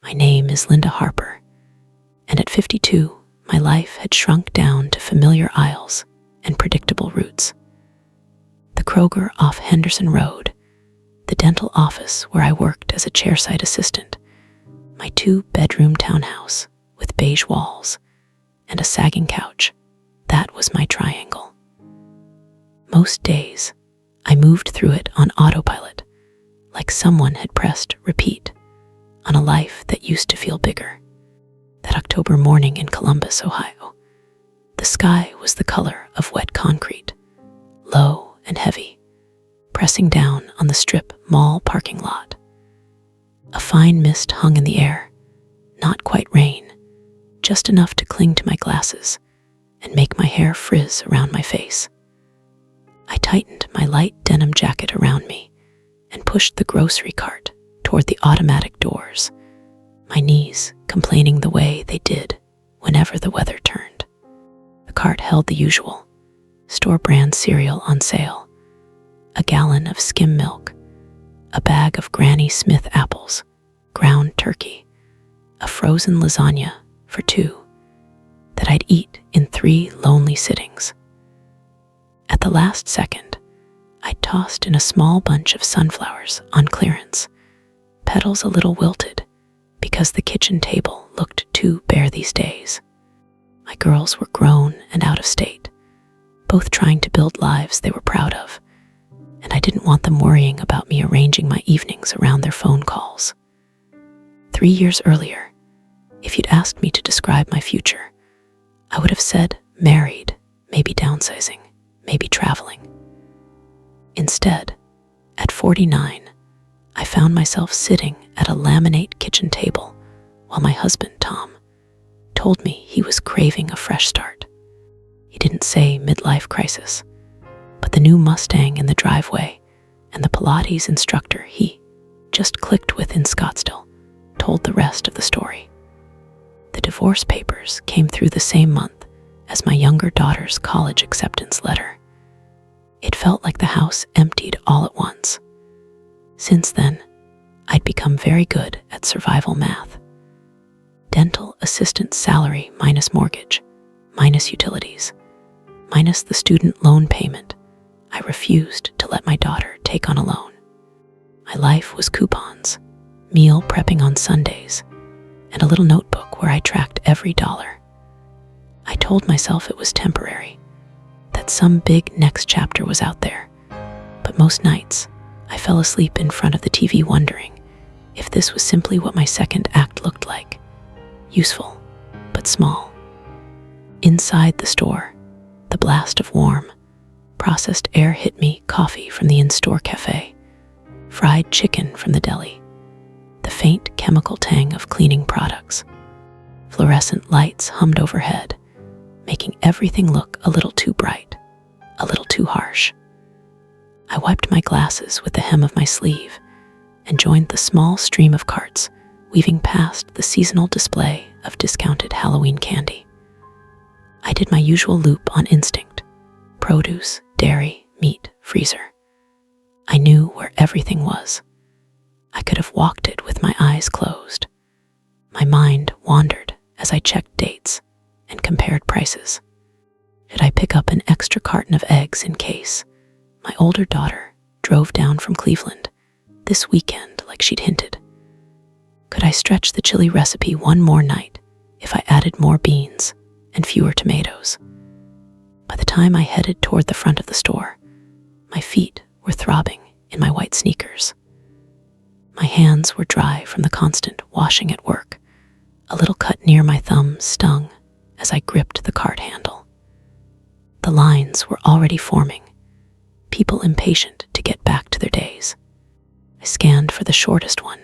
My name is Linda Harper, and at 52, my life had shrunk down to familiar aisles and predictable routes. The Kroger off Henderson Road, the dental office where I worked as a chairside assistant, my 2-bedroom townhouse with beige walls and a sagging couch, that was my triangle. Most days, I moved through it on autopilot, like someone had pressed repeat on a life that used to feel bigger. That October morning in Columbus, Ohio, the sky was the color of wet concrete, low and heavy, pressing down on the strip mall parking lot. A fine mist hung in the air, not quite rain, just enough to cling to my glasses and make my hair frizz around my face. I tightened my light denim jacket around me and pushed the grocery cart toward the automatic doors, my knees complaining the way they did whenever the weather turned. The cart held the usual store-brand cereal on sale, a gallon of skim milk, a bag of Granny Smith apples, ground turkey, a frozen lasagna for 2 that I'd eat in 3 lonely sittings. At the last second, I tossed in a small bunch of sunflowers on clearance, petals a little wilted because the kitchen table looked too bare these days. My girls were grown and out of state, both trying to build lives they were proud of, and I didn't want them worrying about me arranging my evenings around their phone calls. 3 years earlier, if you'd asked me to describe my future, I would have said married, maybe downsizing, maybe traveling. Instead, at 49, I found myself sitting at a laminate kitchen table while my husband, Tom, told me he was craving a fresh start. He didn't say midlife crisis, but the new Mustang in the driveway and the Pilates instructor he just clicked with in Scottsdale told the rest of the story. The divorce papers came through the same month as my younger daughter's college acceptance letter. It felt like the house emptied all at once. Since then, I'd become very good at survival math. Dental assistant salary minus mortgage, minus utilities, minus the student loan payment I refused to let my daughter take on a loan. My life was coupons, meal prepping on Sundays, and a little notebook where I tracked every dollar. I told myself it was temporary, that some big next chapter was out there, but most nights I fell asleep in front of the TV wondering if this was simply what my second act looked like, useful but small. Inside the store, the blast of warm, processed air hit me, coffee from the in-store cafe, fried chicken from the deli, the faint chemical tang of cleaning products. Fluorescent lights hummed overhead, making everything look a little too bright, a little too harsh. I wiped my glasses with the hem of my sleeve and joined the small stream of carts weaving past the seasonal display of discounted Halloween candy. I did my usual loop on instinct: produce, dairy, meat, freezer. I knew where everything was. I could have walked it with my eyes closed. My mind wandered as I checked dates and compared prices. Should I pick up an extra carton of eggs in case my older daughter drove down from Cleveland this weekend like she'd hinted? Could I stretch the chili recipe one more night if I added more beans and fewer tomatoes? By the time I headed toward the front of the store, my feet were throbbing in my white sneakers. My hands were dry from the constant washing at work. A little cut near my thumb stung as I gripped the cart handle. The lines were already forming, people impatient to get back to their days. I scanned for the shortest one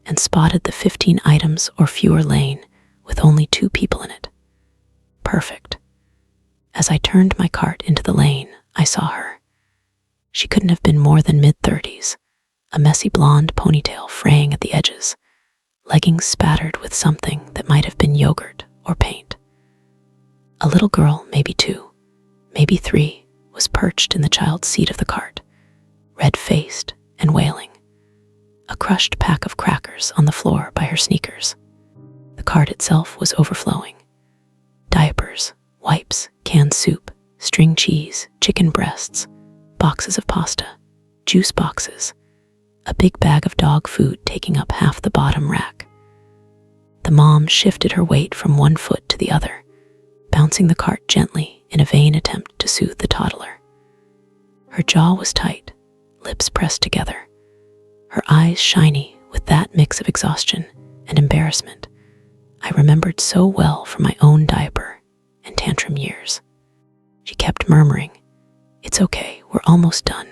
and spotted the 15 items or fewer lane with only 2 people in it. Perfect. As I turned my cart into the lane, I saw her. She couldn't have been more than mid-30s, a messy blonde ponytail fraying at the edges, leggings spattered with something that might have been yogurt or paint. A little girl, maybe 2, maybe 3, was perched in the child's seat of the cart, red-faced and wailing. a crushed pack of crackers on the floor by her sneakers. The cart itself was overflowing. Diapers, wipes, canned soup, string cheese, chicken breasts, boxes of pasta, juice boxes, a big bag of dog food taking up half the bottom rack. The mom shifted her weight from one foot to the other, bouncing the cart gently in a vain attempt to soothe the toddler. Her jaw was tight, lips pressed together, her eyes shiny with that mix of exhaustion and embarrassment I remembered so well from my own diaper and tantrum years. She kept murmuring, "It's okay, we're almost done,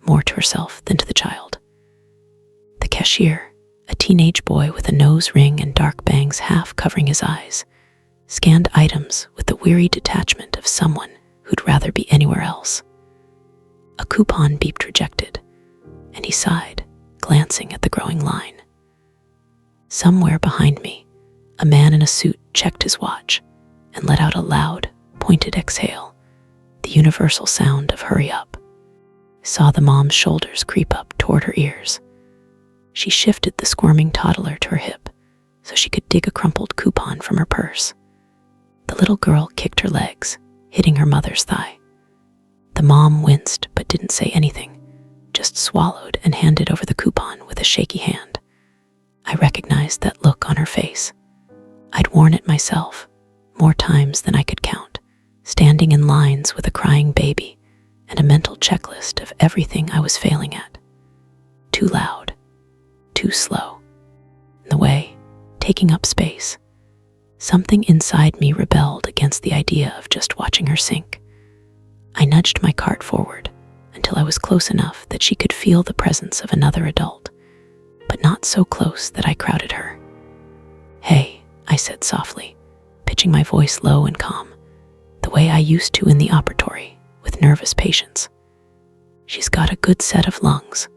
more to herself than to the child. The cashier, a teenage boy with a nose ring and dark bangs half covering his eyes, scanned items with the weary detachment of someone who'd rather be anywhere else. A coupon beeped rejected, and he sighed, glancing at the growing line. Somewhere behind me, a man in a suit checked his watch and let out a loud, pointed exhale, the universal sound of hurry up. I saw the mom's shoulders creep up toward her ears. She shifted the squirming toddler to her hip so she could dig a crumpled coupon from her purse. The little girl kicked her legs, hitting her mother's thigh. The mom winced but didn't say anything, just swallowed and handed over the coupon with a shaky hand. I recognized that look on her face. I'd worn it myself, more times than I could count, standing in lines with a crying baby and a mental checklist of everything I was failing at. Too loud, too slow, in the way, taking up space. Something inside me rebelled against the idea of just watching her sink. I nudged my cart forward until I was close enough that she could feel the presence of another adult, but not so close that I crowded her. "Hey," I said softly, pitching my voice low and calm, the way I used to in the operatory, with nervous patients. "She's got a good set of lungs.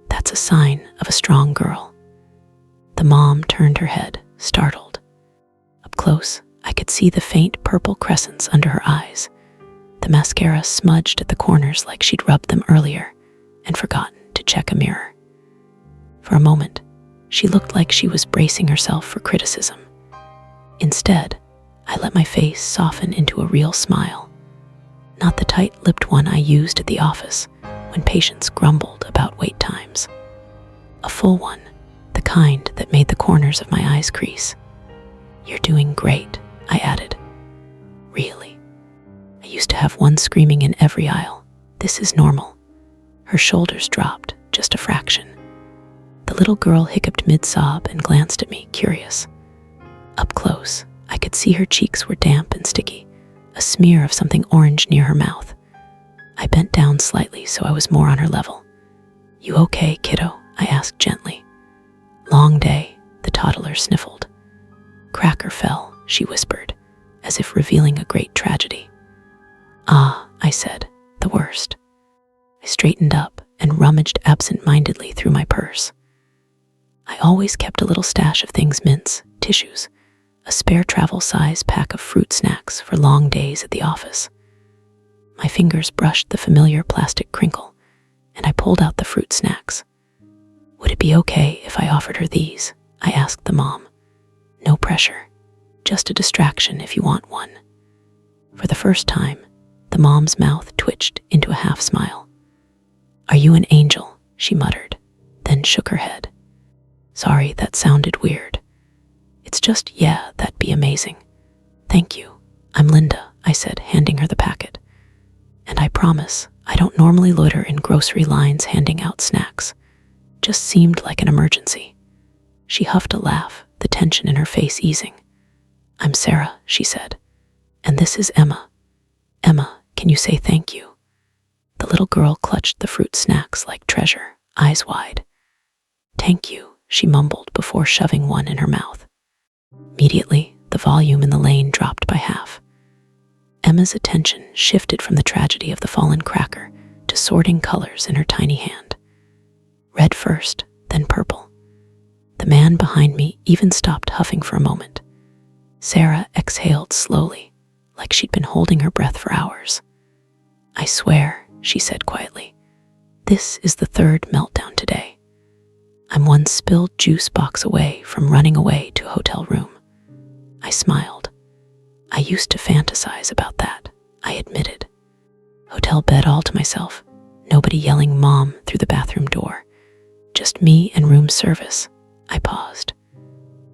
That's a sign of a strong girl." The mom turned her head, startled. Up close, I could see the faint purple crescents under her eyes, the mascara smudged at the corners like she'd rubbed them earlier and forgotten to check a mirror. For a moment, she looked like she was bracing herself for criticism. Instead, I let my face soften into a real smile, not the tight-lipped one I used at the office when patients grumbled about wait times. A full one, the kind that made the corners of my eyes crease. "You're doing great," I added. "Really? I used to have one screaming in every aisle. This is normal." Her shoulders dropped, just a fraction. The little girl hiccuped mid-sob and glanced at me, curious. Up close, I could see her cheeks were damp and sticky, a smear of something orange near her mouth. I bent down slightly so I was more on her level. "You okay, kiddo?" I asked gently. "Long day," the toddler sniffled. "Cracker fell," she whispered, as if revealing a great tragedy. "Ah," I said, "the worst." I straightened up and rummaged absent-mindedly through my purse. I always kept a little stash of things: mints, tissues, a spare travel-size pack of fruit snacks for long days at the office. My fingers brushed the familiar plastic crinkle, and I pulled out the fruit snacks. "Would it be okay if I offered her these?" I asked the mom. "No pressure, just a distraction if you want one." For the first time, the mom's mouth twitched into a half-smile. "Are you an angel?" she muttered, then shook her head. "Sorry, that sounded weird. It's just, yeah, that'd be amazing. Thank you. I'm Linda," I said, handing her the packet. "And I promise, I don't normally loiter in grocery lines handing out snacks. Just seemed like an emergency." She huffed a laugh, the tension in her face easing. "I'm Sarah," she said, "and this is Emma. Emma, can you say thank you?" The little girl clutched the fruit snacks like treasure, eyes wide. "Thank you," she mumbled before shoving one in her mouth. Immediately, the volume in the lane dropped by half. Emma's attention shifted from the tragedy of the fallen cracker to sorting colors in her tiny hand. Red first, then purple. The man behind me even stopped huffing for a moment. Sarah exhaled slowly, like she'd been holding her breath for hours. "I swear," she said quietly, "this is the third meltdown today. I'm one spilled juice box away from running away to a hotel room. I smiled. I used to fantasize about that, I admitted. Hotel bed all to myself, nobody yelling mom through the bathroom door. Just me and room service. I paused.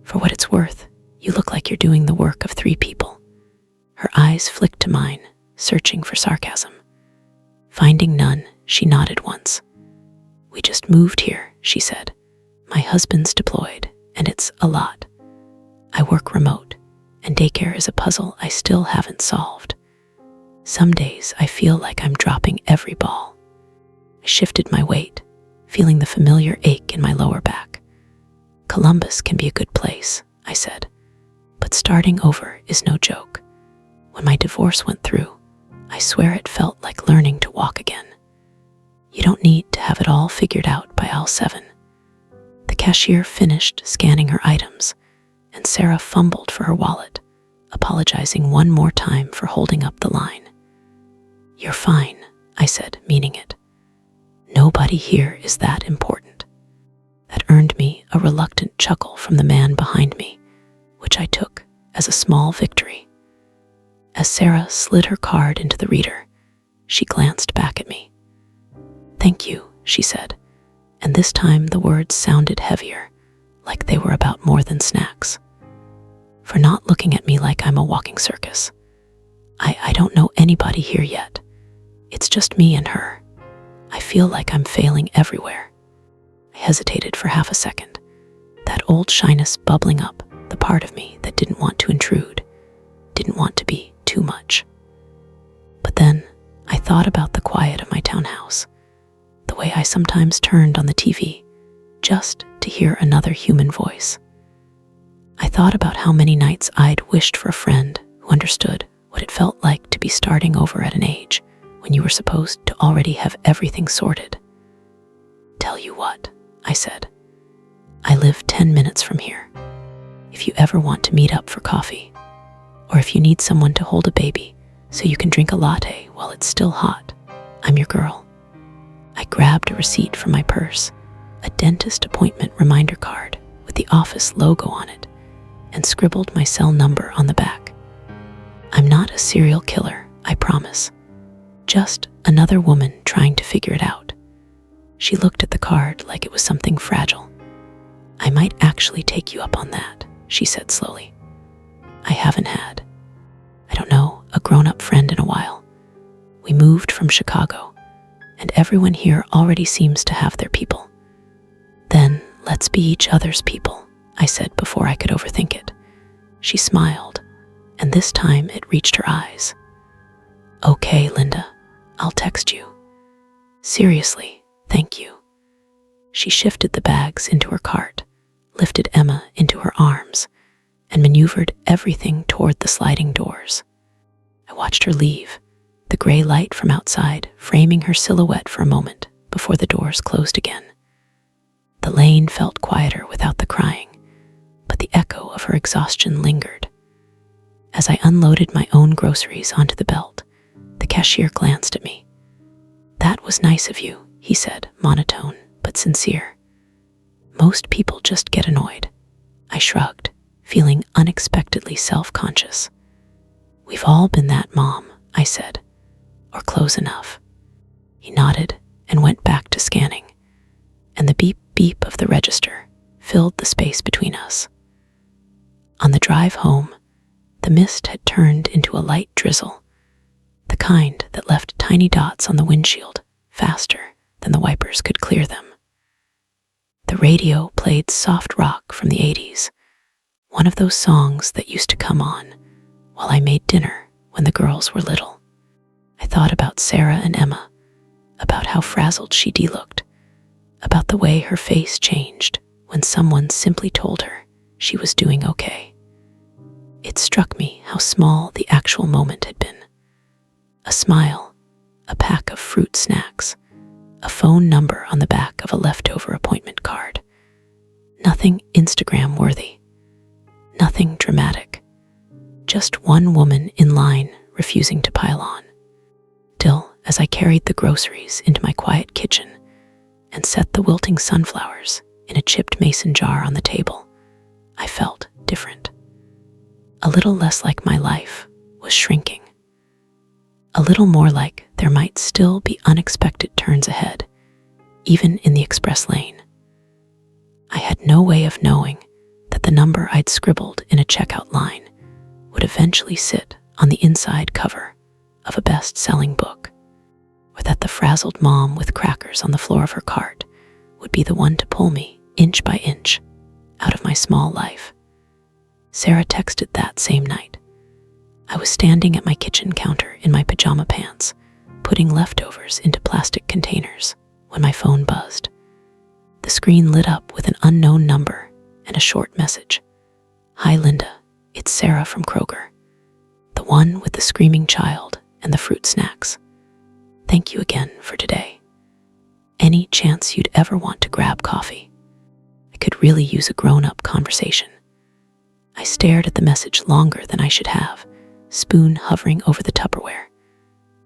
For what it's worth, you look like you're doing the work of 3 people. Her eyes flicked to mine, searching for sarcasm. Finding none, she nodded once. We just moved here, she said. My husband's deployed, and it's a lot. I work remote, and daycare is a puzzle I still haven't solved. Some days I feel like I'm dropping every ball. I shifted my weight, feeling the familiar ache in my lower back. Columbus can be a good place, I said, but starting over is no joke. When my divorce went through, I swear it felt like learning to walk again. You don't need to have it all figured out by aisle 7. The cashier finished scanning her items, and Sarah fumbled for her wallet, apologizing one more time for holding up the line. You're fine, I said, meaning it. Nobody here is that important. That earned me a reluctant chuckle from the man behind me, which I took as a small victory. As Sarah slid her card into the reader, she glanced back at me. Thank you, she said, and this time the words sounded heavier, like they were about more than snacks. For not looking at me like I'm a walking circus. I don't know anybody here yet. It's just me and her. I feel like I'm failing everywhere. I hesitated for half a second, that old shyness bubbling up, the part of me that didn't want to intrude, didn't want to be too much. But then I thought about the quiet of my townhouse, the way I sometimes turned on the TV just to hear another human voice. I thought about how many nights I'd wished for a friend who understood what it felt like to be starting over at an age when you were supposed to already have everything sorted. Tell you what, I said. I live 10 minutes from here. If you ever want to meet up for coffee, or if you need someone to hold a baby so you can drink a latte while it's still hot, I'm your girl. I grabbed a receipt from my purse, a dentist appointment reminder card with the office logo on it, and scribbled my cell number on the back. I'm not a serial killer, I promise. Just another woman trying to figure it out. She looked at the card like it was something fragile. I might actually take you up on that, she said slowly. I haven't had, a grown-up friend in a while. We moved from Chicago, and everyone here already seems to have their people. Then let's be each other's people, I said before I could overthink it. She smiled, and this time it reached her eyes. Okay, Linda, I'll text you. Seriously, thank you. She shifted the bags into her cart, lifted Emma into her arms, and maneuvered everything toward the sliding doors. I watched her leave, the gray light from outside framing her silhouette for a moment before the doors closed again. The lane felt quieter without the crying, but the echo of her exhaustion lingered. As I unloaded my own groceries onto the belt, the cashier glanced at me. That was nice of you, he said, monotone but sincere. Most people just get annoyed. I shrugged, feeling unexpectedly self-conscious. We've all been that mom, I said, or close enough. He nodded and went back to scanning, and the beep-beep of the register filled the space between us. On the drive home, the mist had turned into a light drizzle, the kind that left tiny dots on the windshield faster than the wipers could clear them. The radio played soft rock from the 80s, one of those songs that used to come on while I made dinner when the girls were little. I thought about Sarah and Emma, about how frazzled she looked, about the way her face changed when someone simply told her she was doing okay. It struck me how small the actual moment had been. A smile, a pack of fruit snacks, a phone number on the back of a leftover appointment card. Nothing Instagram-worthy, nothing dramatic, just one woman in line refusing to pile on. Still, as I carried the groceries into my quiet kitchen and set the wilting sunflowers in a chipped mason jar on the table, I felt different. A little less like my life was shrinking. A little more like there might still be unexpected turns ahead, even in the express lane. I had no way of knowing that the number I'd scribbled in a checkout line would eventually sit on the inside cover of a best-selling book, or that the frazzled mom with crackers on the floor of her cart would be the one to pull me, inch by inch, out of my small life. Sarah texted that same night. I was standing at my kitchen counter in my pajama pants, putting leftovers into plastic containers, when my phone buzzed. The screen lit up with an unknown number and a short message. "Hi Linda, it's Sarah from Kroger. The one with the screaming child and the fruit snacks. Thank you again for today. Any chance you'd ever want to grab coffee? I could really use a grown-up conversation." I stared at the message longer than I should have, spoon hovering over the Tupperware.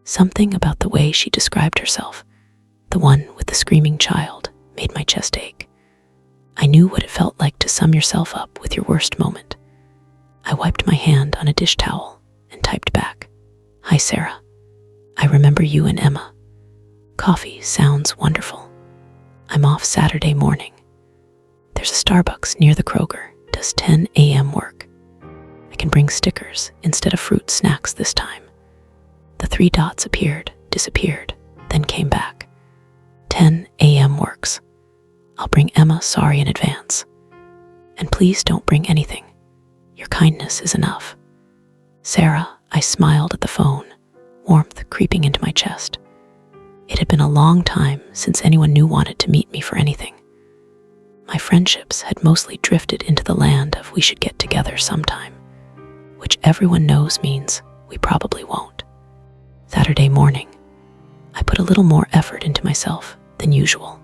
Something about the way she described herself, the one with the screaming child, made my chest ache. I knew what it felt like to sum yourself up with your worst moment. I wiped my hand on a dish towel and typed back, "Hi Sarah, I remember you and Emma. Coffee sounds wonderful. I'm off Saturday morning. There's a Starbucks near the Kroger. Does 10 a.m. work? I can bring stickers instead of fruit snacks this time." The 3 dots appeared, disappeared, then came back. 10 a.m. works. I'll bring Emma, sorry in advance. And please don't bring anything. Your kindness is enough. Sarah, I smiled at the phone, warmth creeping into my chest. It had been a long time since anyone new wanted to meet me for anything. My friendships had mostly drifted into the land of we should get together sometime, which everyone knows means we probably won't. Saturday morning, I put a little more effort into myself than usual.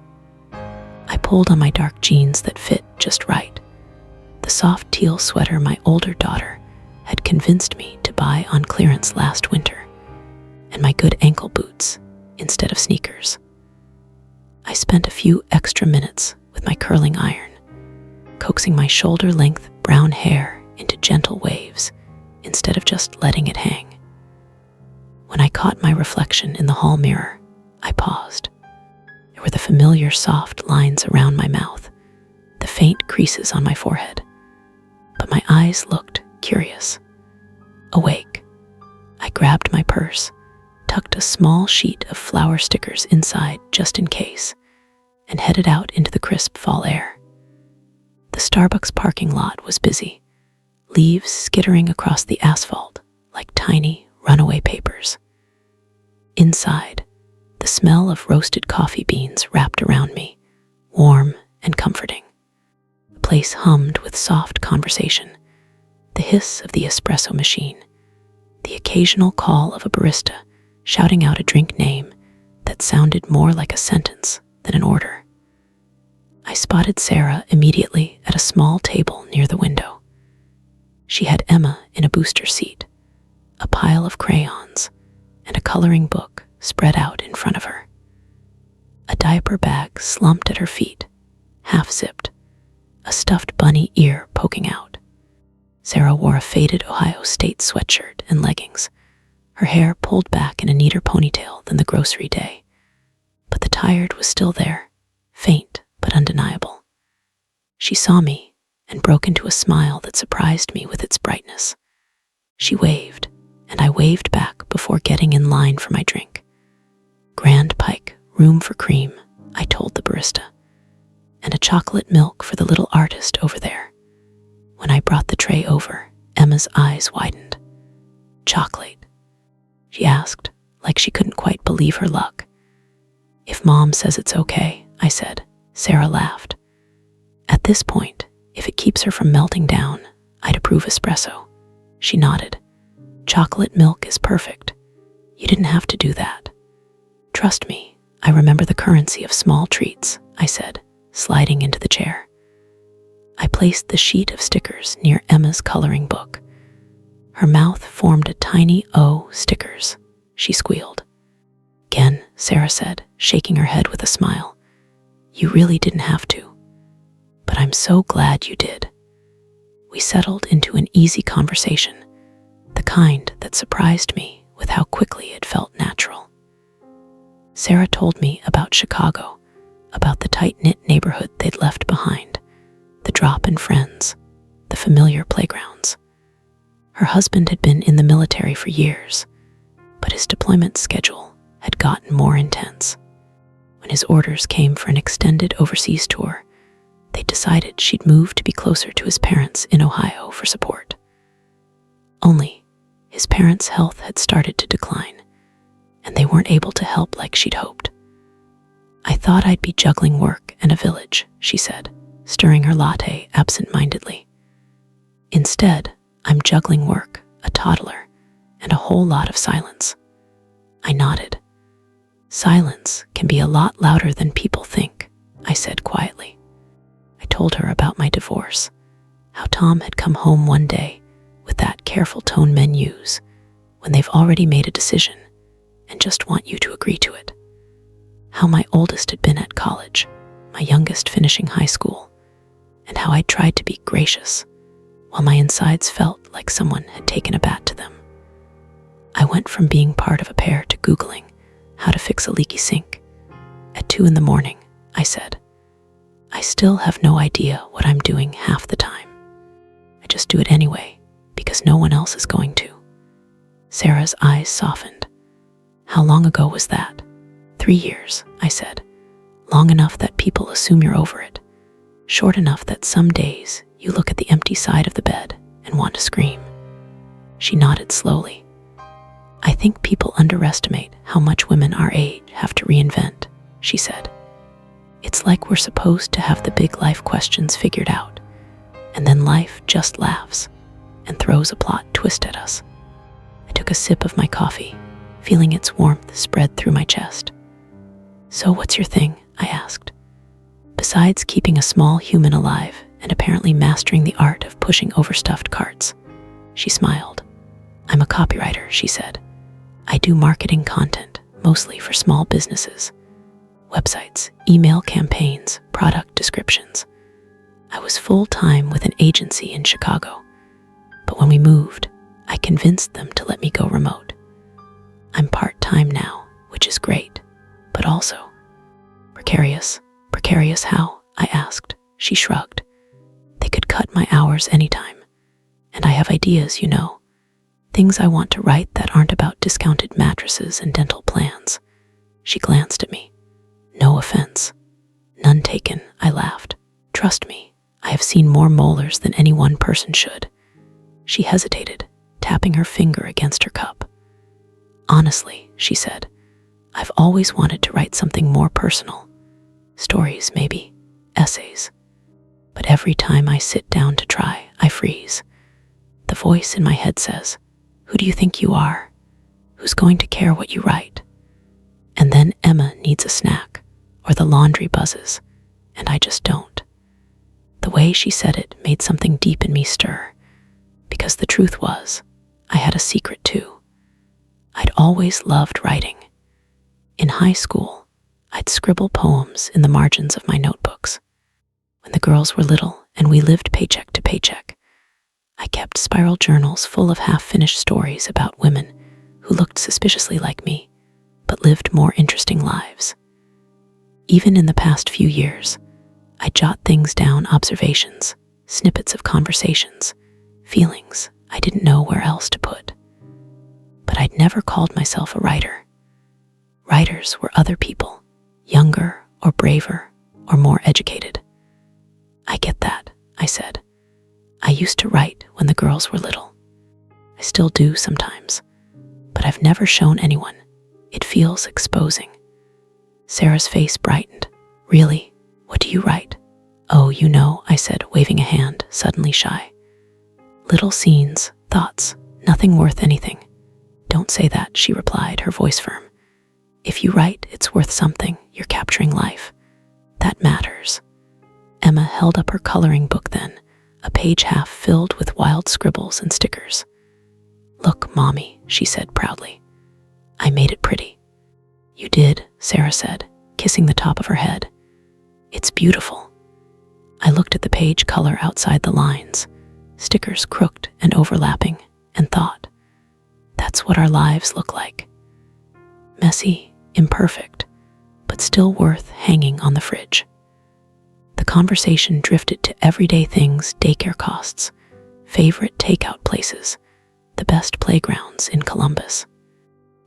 I pulled on my dark jeans that fit just right, the soft teal sweater my older daughter had convinced me to buy on clearance last winter, and my good ankle boots instead of sneakers. I spent a few extra minutes with my curling iron, coaxing my shoulder-length brown hair into gentle waves instead of just letting it hang. When I caught my reflection in the hall mirror, I paused. There were the familiar soft lines around my mouth, the faint creases on my forehead, but my eyes looked curious. Awake, I grabbed my purse, tucked a small sheet of flower stickers inside just in case, and headed out into the crisp fall air. The Starbucks parking lot was busy, leaves skittering across the asphalt like tiny runaway papers. Inside, the smell of roasted coffee beans wrapped around me, warm and comforting. The place hummed with soft conversation, the hiss of the espresso machine, the occasional call of a barista shouting out a drink name that sounded more like a sentence than an order. I spotted Sarah immediately at a small table near the window. She had Emma in a booster seat, a pile of crayons, and a coloring book spread out in front of her. A diaper bag slumped at her feet, half-zipped, a stuffed bunny ear poking out. Sarah wore a faded Ohio State sweatshirt and leggings, her hair pulled back in a neater ponytail than the grocery day. But the tired was still there, faint but undeniable. She saw me and broke into a smile that surprised me with its brightness. She waved, and I waved back before getting in line for my drink. Grand Pike, room for cream, I told the barista, and a chocolate milk for the little artist over there. When I brought the tray over, Emma's eyes widened. "Chocolate?" she asked, like she couldn't quite believe her luck. "If Mom says it's okay," I said. Sarah laughed. "At this point, if it keeps her from melting down, I'd approve espresso." She nodded. "Chocolate milk is perfect. You didn't have to do that." "Trust me, I remember the currency of small treats," I said, sliding into the chair. I placed the sheet of stickers near Emma's coloring book. Her mouth formed a tiny O. Stickers, she squealed. "Again," Sarah said, shaking her head with a smile. "You really didn't have to." but I'm so glad you did." We settled into an easy conversation, the kind that surprised me with how quickly it felt natural. Sarah told me about Chicago, about the tight-knit neighborhood they'd left behind, the drop-in friends, the familiar playgrounds. Her husband had been in the military for years, but his deployment schedule had gotten more intense. When his orders came for an extended overseas tour, they decided she'd move to be closer to his parents in Ohio for support. Only, his parents' health had started to decline, and they weren't able to help like she'd hoped. "I thought I'd be juggling work and a village," she said, stirring her latte absent-mindedly. "Instead, I'm juggling work, a toddler, and a whole lot of silence." I nodded. "Silence can be a lot louder than people think," I said quietly. I told her about my divorce, how Tom had come home one day with that careful tone men use when they've already made a decision and just want you to agree to it. How my oldest had been at college, my youngest finishing high school, and how I tried to be gracious while my insides felt like someone had taken a bat to them. I went from being part of a pair to Googling how to fix a leaky sink. At 2 a.m, I said, "I still have no idea what I'm doing half the time. I just do it anyway because no one else is going to." Sarah's eyes softened. "How long ago was that?" 3 years, I said. "Long enough that people assume you're over it. Short enough that some days you look at the empty side of the bed and want to scream." She nodded slowly. "I think people underestimate how much women our age have to reinvent," she said. "It's like we're supposed to have the big life questions figured out, and then life just laughs and throws a plot twist at us." I took a sip of my coffee, feeling its warmth spread through my chest. "So what's your thing?" I asked. "Besides keeping a small human alive and apparently mastering the art of pushing overstuffed carts." She smiled. "I'm a copywriter," she said. "I do marketing content, mostly for small businesses. Websites, email campaigns, product descriptions. I was full-time with an agency in Chicago, but when we moved, I convinced them to let me go remote. I'm part-time now, which is great, but also precarious." "Precarious how?" I asked. She shrugged. "They could cut my hours anytime, and I have ideas, things I want to write that aren't about discounted mattresses and dental plans." She glanced at me. "No offense." "None taken," I laughed. "Trust me, I have seen more molars than any one person should." She hesitated, tapping her finger against her cup. "Honestly," she said, "I've always wanted to write something more personal. Stories, maybe, essays. But every time I sit down to try, I freeze. The voice in my head says, 'Who do you think you are? Who's going to care what you write?' And then Emma needs a snack, or the laundry buzzes, and I just don't." The way she said it made something deep in me stir, because the truth was, I had a secret too. I'd always loved writing. In high school, I'd scribble poems in the margins of my notebooks. When the girls were little and we lived paycheck to paycheck, I kept spiral journals full of half-finished stories about women who looked suspiciously like me, but lived more interesting lives. Even in the past few years, I jot things down, observations, snippets of conversations, feelings I didn't know where else to put. But I'd never called myself a writer. Writers were other people, younger or braver or more educated. "I get that," I said. "I used to write when the girls were little. I still do sometimes, but I've never shown anyone. It feels exposing." Sarah's face brightened. "Really? What do you write?" "Oh, I said, waving a hand, suddenly shy. "Little scenes, thoughts, nothing worth anything." "Don't say that," she replied, her voice firm. "If you write, it's worth something. You're capturing life. That matters." Emma held up her coloring book then, a page half filled with wild scribbles and stickers. "Look, Mommy," she said proudly. "I made it pretty." "You did," Sarah said, kissing the top of her head. "It's beautiful." I looked at the page color outside the lines, stickers crooked and overlapping, and thought, that's what our lives look like. Messy, imperfect, but still worth hanging on the fridge. The conversation drifted to everyday things: daycare costs, favorite takeout places, the best playgrounds in Columbus.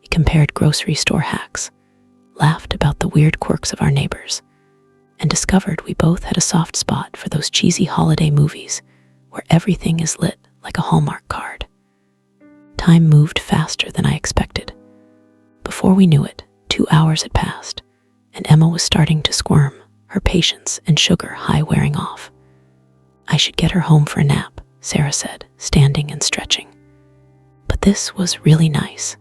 We compared grocery store hacks, laughed about the weird quirks of our neighbors, and discovered we both had a soft spot for those cheesy holiday movies where everything is lit like a Hallmark card. Time moved faster than I expected. Before we knew it, 2 hours had passed, and Emma was starting to squirm, her patience and sugar high wearing off. I should get her home for a nap, Sarah said, standing and stretching. But this was really nice.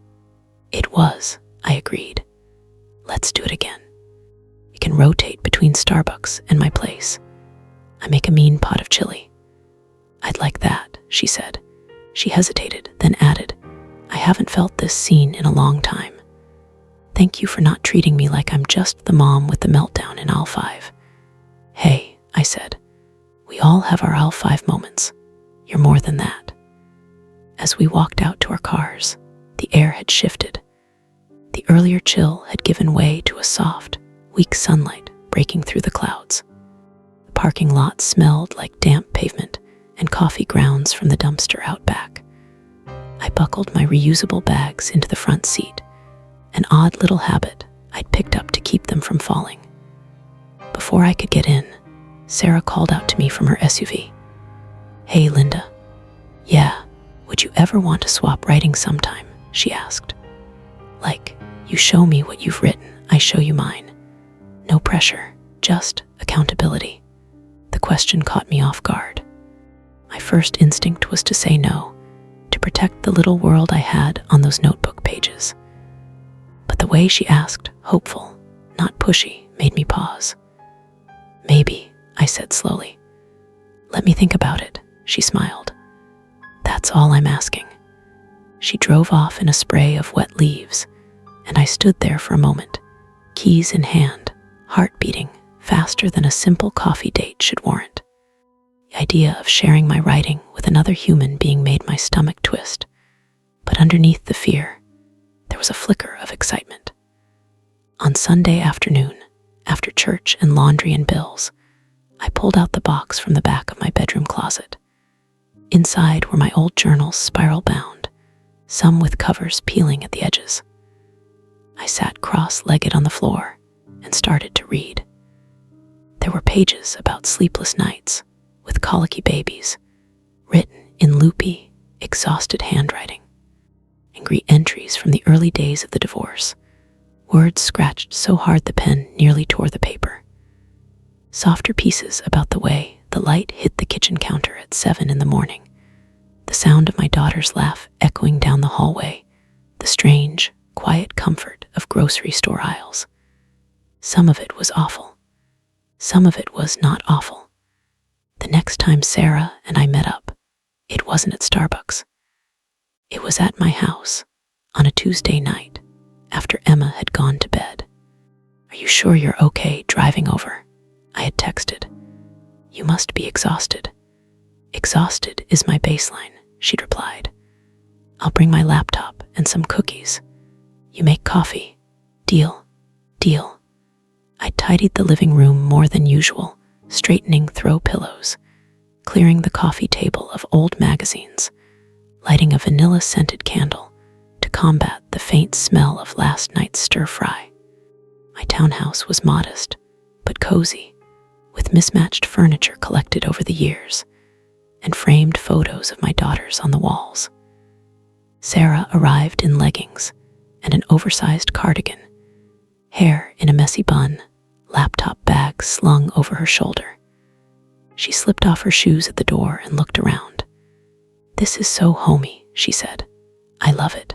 It was, I agreed. Let's do it again. We can rotate between Starbucks and my place. I make a mean pot of chili. I'd like that, she said. She hesitated, then added, I haven't felt this seen in a long time. Thank you for not treating me like I'm just the mom with the meltdown in aisle 5. Hey, I said, we all have our aisle 5 moments. You're more than that. As we walked out to our cars, the air had shifted. The earlier chill had given way to a soft, weak sunlight breaking through the clouds. The parking lot smelled like damp pavement and coffee grounds from the dumpster out back. I buckled my reusable bags into the front seat, an odd little habit I'd picked up to keep them from falling. Before I could get in, Sarah called out to me from her SUV. Hey, Linda. Yeah, would you ever want to swap writing sometime? She asked. Like, you show me what you've written, I show you mine. No pressure, just accountability. The question caught me off guard. My first instinct was to say no, to protect the little world I had on those notebook pages. But the way she asked, hopeful, not pushy, made me pause. Maybe, I said slowly. Let me think about it, she smiled. That's all I'm asking. She drove off in a spray of wet leaves, and I stood there for a moment, keys in hand, heart beating faster than a simple coffee date should warrant. The idea of sharing my writing with another human being made my stomach twist, but underneath the fear, there was a flicker of excitement. On Sunday afternoon, after church and laundry and bills, I pulled out the box from the back of my bedroom closet. Inside were my old journals spiral-bound, some with covers peeling at the edges. I sat cross-legged on the floor and started to read. There were pages about sleepless nights with colicky babies, written in loopy, exhausted handwriting. Angry entries from the early days of the divorce, words scratched so hard the pen nearly tore the paper. Softer pieces about the way the light hit the kitchen counter at 7 in the morning, the sound of my daughter's laugh echoing down the hallway, the strange, quiet comfort of grocery store aisles. Some of it was awful. Some of it was not awful. The next time Sarah and I met up, it wasn't at Starbucks. It was at my house on a Tuesday night after Emma had gone to bed. Are you sure you're okay driving over? I had texted. You must be exhausted. Exhausted is my baseline, she'd replied. I'll bring my laptop and some cookies. You make coffee. Deal. Deal. I tidied the living room more than usual, straightening throw pillows, clearing the coffee table of old magazines, lighting a vanilla-scented candle to combat the faint smell of last night's stir-fry. My townhouse was modest, but cozy, with mismatched furniture collected over the years, and framed photos of my daughters on the walls. Sarah arrived in leggings and an oversized cardigan, hair in a messy bun, laptop bag slung over her shoulder. She slipped off her shoes at the door and looked around. This is so homey, she said. I love it.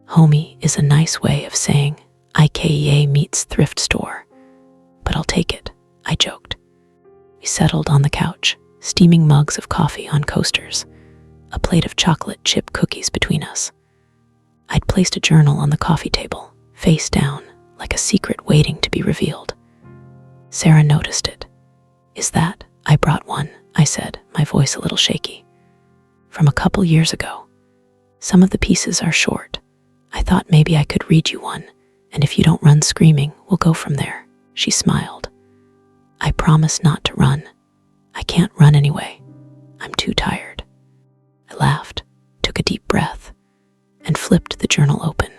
Homey is a nice way of saying IKEA meets thrift store, but I'll take it, I joked. We settled on the couch, steaming mugs of coffee on coasters, a plate of chocolate chip cookies between us. I'd placed a journal on the coffee table, face down, like a secret waiting to be revealed. Sarah noticed it. Is that, I brought one, I said, my voice a little shaky. From a couple years ago. Some of the pieces are short. I thought maybe I could read you one, and if you don't run screaming, we'll go from there. She smiled. I promise not to run. I can't run anyway. I'm too tired. I laughed, took a deep breath, and flipped the journal open.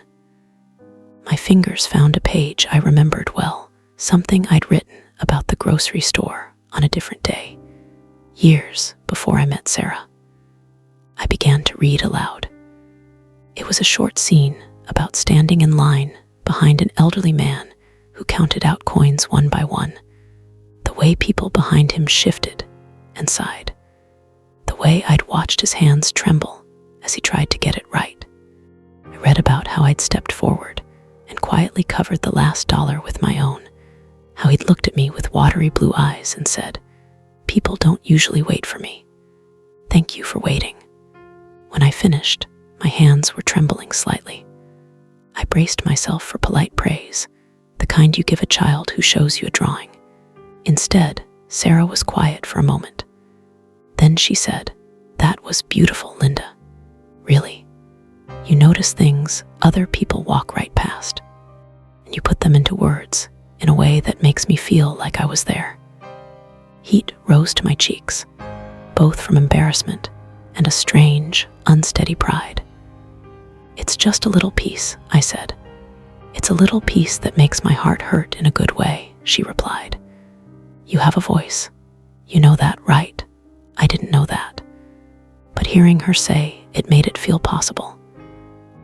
My fingers found a page I remembered well, something I'd written about the grocery store on a different day, years before I met Sarah. I began to read aloud. It was a short scene about standing in line behind an elderly man who counted out coins one by one. The way people behind him shifted and sighed. The way I'd watched his hands tremble as he tried to get it right. I read about how I'd stepped forward and quietly covered the last dollar with my own, how he'd looked at me with watery blue eyes and said, "People don't usually wait for me. Thank you for waiting." When I finished, my hands were trembling slightly. I braced myself for polite praise, the kind you give a child who shows you a drawing. Instead, Sarah was quiet for a moment. Then she said, "That was beautiful, Linda. Really. You notice things other people walk right past, and you put them into words in a way that makes me feel like I was there." Heat rose to my cheeks, both from embarrassment and a strange, unsteady pride. "It's just a little piece," I said. "It's a little piece that makes my heart hurt in a good way," she replied. "You have a voice. You know that, right?" I didn't know that. But hearing her say it made it feel possible.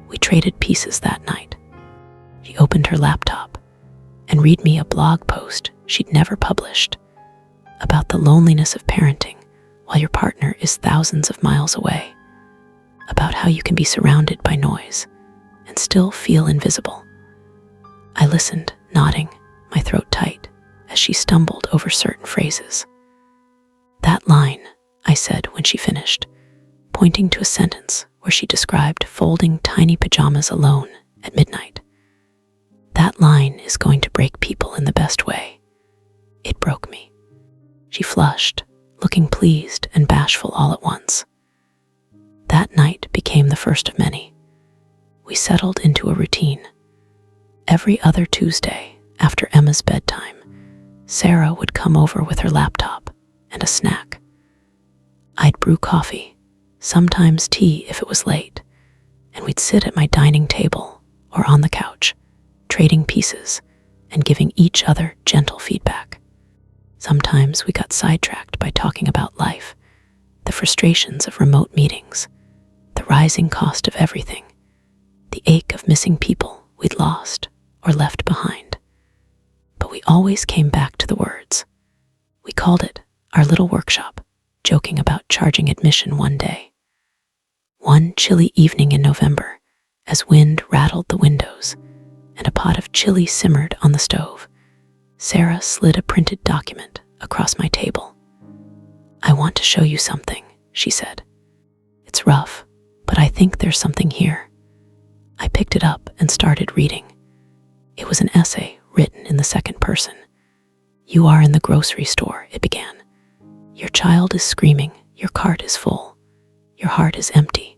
We traded pieces that night. She opened her laptop and read me a blog post she'd never published about the loneliness of parenting while your partner is thousands of miles away, about how you can be surrounded by noise and still feel invisible. I listened, nodding, my throat tight, as she stumbled over certain phrases. "That line," I said when she finished, pointing to a sentence where she described folding tiny pajamas alone at midnight. "That line is going to break people in the best way." It broke me. She flushed, looking pleased and bashful all at once. That night became the first of many. We settled into a routine. Every other Tuesday, after Emma's bedtime, Sarah would come over with her laptop and a snack. I'd brew coffee, sometimes tea if it was late, and we'd sit at my dining table or on the couch, trading pieces and giving each other gentle feedback. Sometimes we got sidetracked by talking about life, the frustrations of remote meetings, the rising cost of everything, the ache of missing people we'd lost or left behind. But we always came back to the words. We called it our little workshop, joking about charging admission one day. One chilly evening in November, as wind rattled the windows and a pot of chili simmered on the stove, Sarah slid a printed document across my table. "I want to show you something," she said. "It's rough, but I think there's something here." I picked it up and started reading. It was an essay written in the second person. "You are in the grocery store," it began. "Your child is screaming, your cart is full, your heart is empty.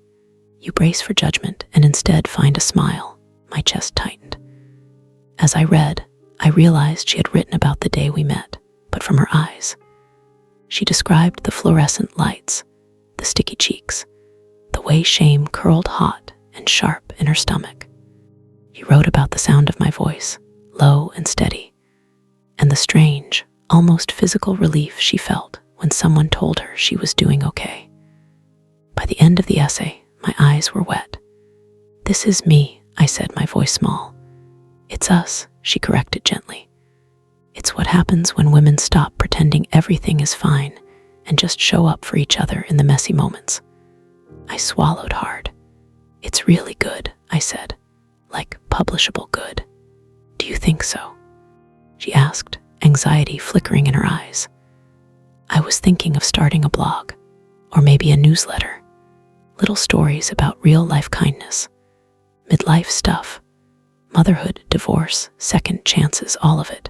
You brace for judgment and instead find a smile." My chest tightened. As I read, I realized she had written about the day we met, but from her eyes. She described the fluorescent lights, the sticky cheeks, the way shame curled hot and sharp in her stomach. She wrote about the sound of my voice, low and steady, and the strange, almost physical relief she felt when someone told her she was doing okay. By the end of the essay, my eyes were wet. "This is me," I said, my voice small. "It's us," she corrected gently. "It's what happens when women stop pretending everything is fine and just show up for each other in the messy moments." I swallowed hard. "It's really good," I said, "like publishable good." "Do you think so?" she asked, anxiety flickering in her eyes. I was thinking of starting a blog, or maybe a newsletter. Little stories about real-life kindness, midlife stuff, motherhood, divorce, second chances, all of it.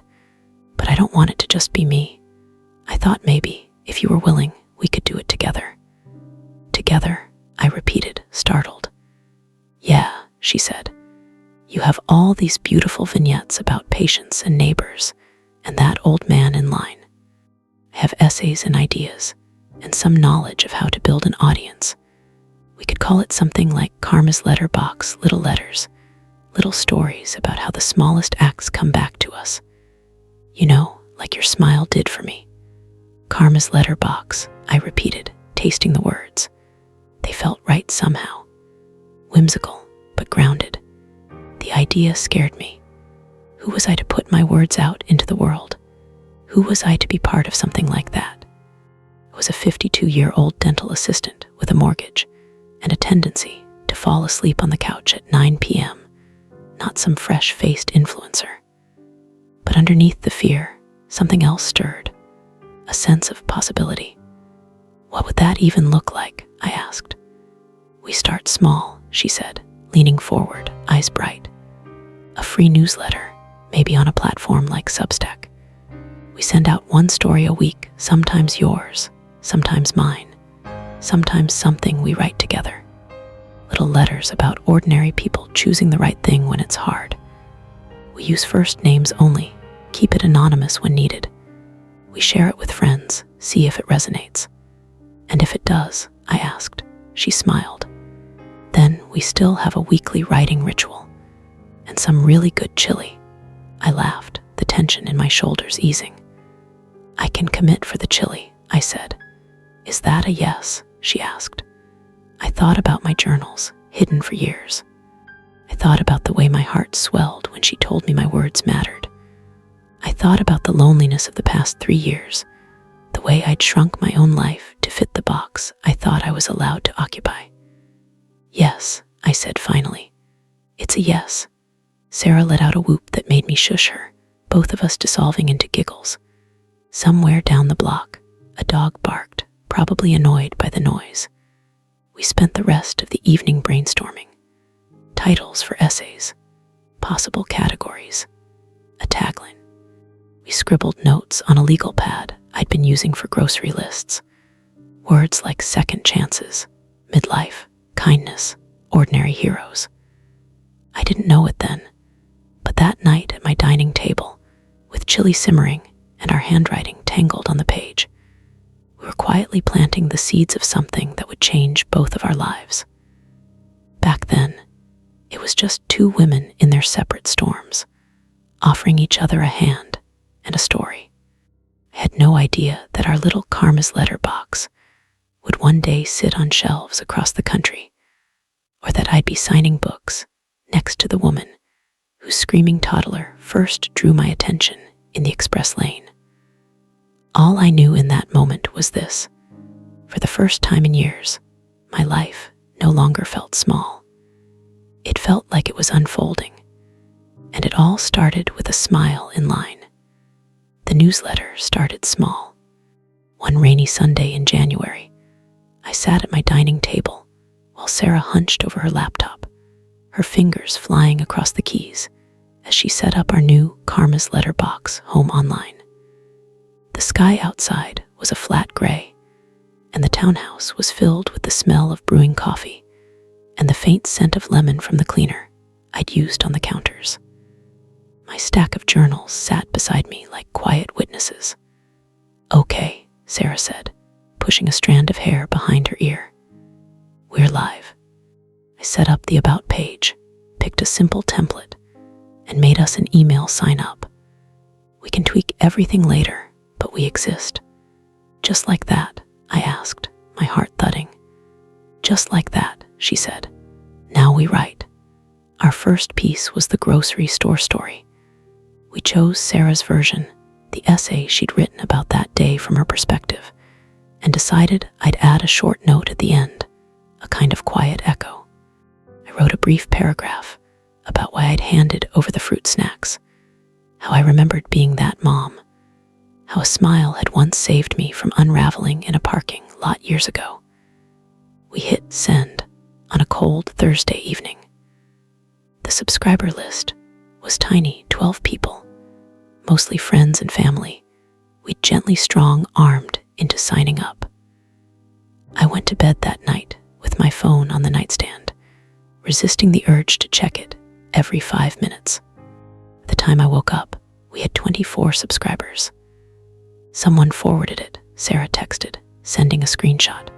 But I don't want it to just be me. I thought maybe If you were willing, we could do it together. Together, I repeated, startled. Yeah, she said. You have all these beautiful vignettes about patients and neighbors, and that old man in line. I have essays and ideas, and some knowledge of how to build an audience. We could call it something like Karma's Letterbox, little letters, little stories about how the smallest acts come back to us. You know, like your smile did for me. Karma's Letterbox, I repeated, tasting the words. They felt right somehow. Whimsical, but grounded. The idea scared me. Who was I to put my words out into the world? Who was I to be part of something like that? I was a 52-year-old dental assistant with a mortgage and a tendency to fall asleep on the couch at 9 p.m., not some fresh-faced influencer. But underneath the fear, something else stirred, a sense of possibility. What would that even look like? I asked. We start small, she said, leaning forward, eyes bright. A free newsletter, maybe on a platform like Substack. We send out one story a week, sometimes yours, sometimes mine, sometimes something we write together. Little letters about ordinary people choosing the right thing when it's hard. We use first names only, keep it anonymous when needed. We share it with friends, see if it resonates. And if it does, I asked. She smiled. Then we still have a weekly writing ritual, and some really good chili. I laughed, the tension in my shoulders easing. I can commit for the chili, I said. Is that a yes? She asked. I thought about my journals, hidden for years. I thought about the way my heart swelled when she told me my words mattered. I thought about the loneliness of the past 3 years, the way I'd shrunk my own life to fit the box I thought I was allowed to occupy. Yes, I said finally. It's a yes. Sarah let out a whoop that made me shush her, both of us dissolving into giggles. Somewhere down the block, a dog barked, probably annoyed by the noise. We spent the rest of the evening brainstorming. Titles for essays, possible categories, a tagline. We scribbled notes on a legal pad I'd been using for grocery lists. Words like second chances, midlife, kindness, ordinary heroes. I didn't know it then, but that night at my dining table, with chili simmering and our handwriting tangled on the page, we were quietly planting the seeds of something that would change both of our lives. Back then, it was just 2 women in their separate storms, offering each other a hand and a story. I had no idea that our little Karma's Letterbox would one day sit on shelves across the country, or that I'd be signing books next to the woman whose screaming toddler first drew my attention in the express lane. All I knew in that moment was this. For the first time in years, my life no longer felt small. It felt like it was unfolding, and it all started with a smile in line. The newsletter started small. One rainy Sunday in January, I sat at my dining table while Sarah hunched over her laptop, her fingers flying across the keys as she set up our new Karma's Letterbox home online. The sky outside was a flat gray, and the townhouse was filled with the smell of brewing coffee and the faint scent of lemon from the cleaner I'd used on the counters. My stack of journals sat beside me like quiet witnesses. Okay, Sarah said, pushing a strand of hair behind her ear. We're live. I set up the About page, picked a simple template, and made us an email sign up. We can tweak everything later, but we exist. Just like that, I asked, my heart thudding. Just like that, she said. Now we write. Our first piece was the grocery store story. We chose Sarah's version, the essay she'd written about that day from her perspective, and decided I'd add a short note at the end, a kind of quiet echo. I wrote a brief paragraph about why I'd handed over the fruit snacks, how I remembered being that mom, how a smile had once saved me from unraveling in a parking lot years ago. We hit send on a cold Thursday evening. The subscriber list was tiny, 12 people, mostly friends and family. We'd gently strong-armed into signing up. I went to bed that night with my phone on the nightstand, resisting the urge to check it every 5 minutes. By the time I woke up, we had 24 subscribers. Someone forwarded it, Sarah texted, sending a screenshot.